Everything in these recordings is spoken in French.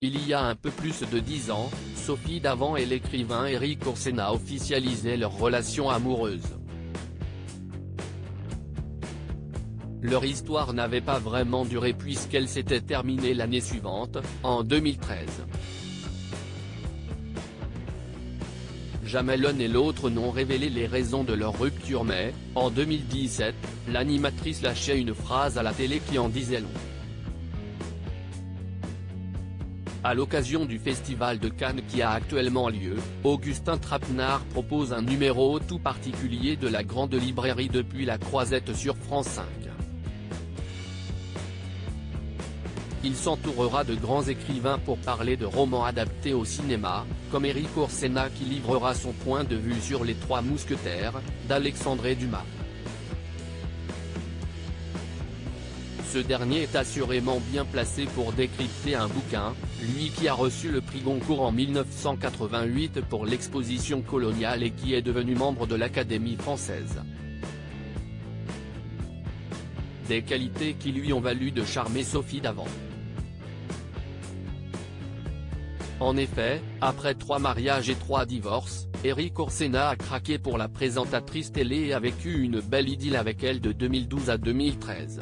Il y a un peu plus de 10 ans, Sophie Davant et l'écrivain Éric Orsena officialisaient leur relation amoureuse. Leur histoire n'avait pas vraiment duré puisqu'elle s'était terminée l'année suivante, en 2013. Jamais l'un et l'autre n'ont révélé les raisons de leur rupture mais, en 2017, l'animatrice lâchait une phrase à la télé qui en disait long. À l'occasion du Festival de Cannes qui a actuellement lieu, Augustin Trapenard propose un numéro tout particulier de la Grande Librairie depuis la Croisette sur France 5. Il s'entourera de grands écrivains pour parler de romans adaptés au cinéma, comme Éric Orsena qui livrera son point de vue sur Les Trois Mousquetaires, d'Alexandre Dumas. Ce dernier est assurément bien placé pour décrypter un bouquin, lui qui a reçu le prix Goncourt en 1988 pour l'exposition coloniale et qui est devenu membre de l'Académie française. Des qualités qui lui ont valu de charmer Sophie Davant. En effet, après 3 mariages et 3 divorces, Éric Orsena a craqué pour la présentatrice télé et a vécu une belle idylle avec elle de 2012 à 2013.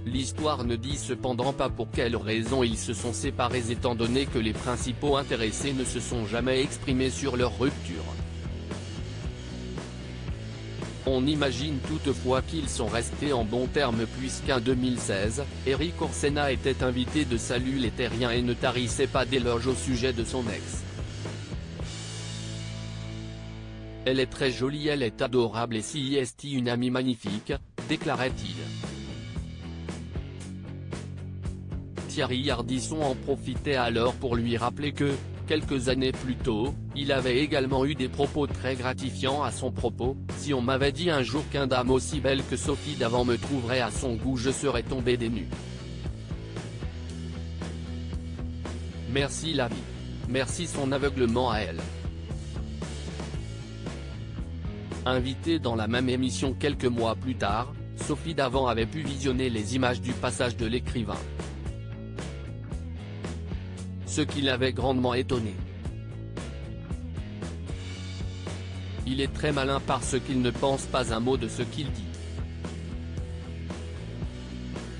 L'histoire ne dit cependant pas pour quelles raisons ils se sont séparés étant donné que les principaux intéressés ne se sont jamais exprimés sur leur rupture. On imagine toutefois qu'ils sont restés en bons termes puisqu'en 2016, Éric Orsena était invité de Salut les Terriens et ne tarissait pas d'éloges au sujet de son ex. Elle est très jolie, elle est adorable et si est une amie magnifique, déclarait-il. Thierry Ardisson en profitait alors pour lui rappeler que, quelques années plus tôt, il avait également eu des propos très gratifiants à son propos. Si on m'avait dit un jour qu'une dame aussi belle que Sophie Davant me trouverait à son goût, je serais tombé des nues. Merci la vie. Merci son aveuglement à elle. Invitée dans la même émission quelques mois plus tard, Sophie Davant avait pu visionner les images du passage de l'écrivain. Ce qui l'avait grandement étonné. Il est très malin parce qu'il ne pense pas un mot de ce qu'il dit.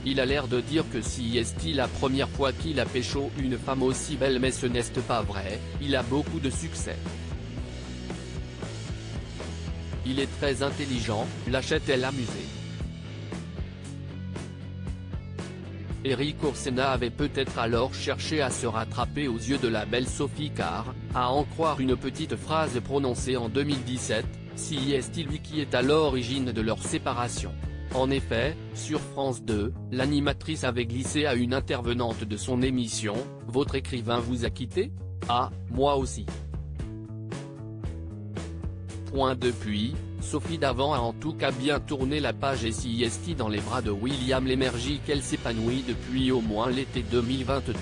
Il a l'air de dire que si est la première fois qu'il a pécho une femme aussi belle mais ce n'est pas vrai, il a beaucoup de succès. Il est très intelligent, lâchait-elle amusée. Éric Orsena avait peut-être alors cherché à se rattraper aux yeux de la belle Sophie car, à en croire une petite phrase prononcée en 2017, si est lui qui est à l'origine de leur séparation. En effet, sur France 2, l'animatrice avait glissé à une intervenante de son émission « Votre écrivain vous a quitté ? Ah, moi aussi ». Depuis, Sophie Davant a en tout cas bien tourné la page et si est dans les bras de William Lémergie qu'elle s'épanouit depuis au moins l'été 2022.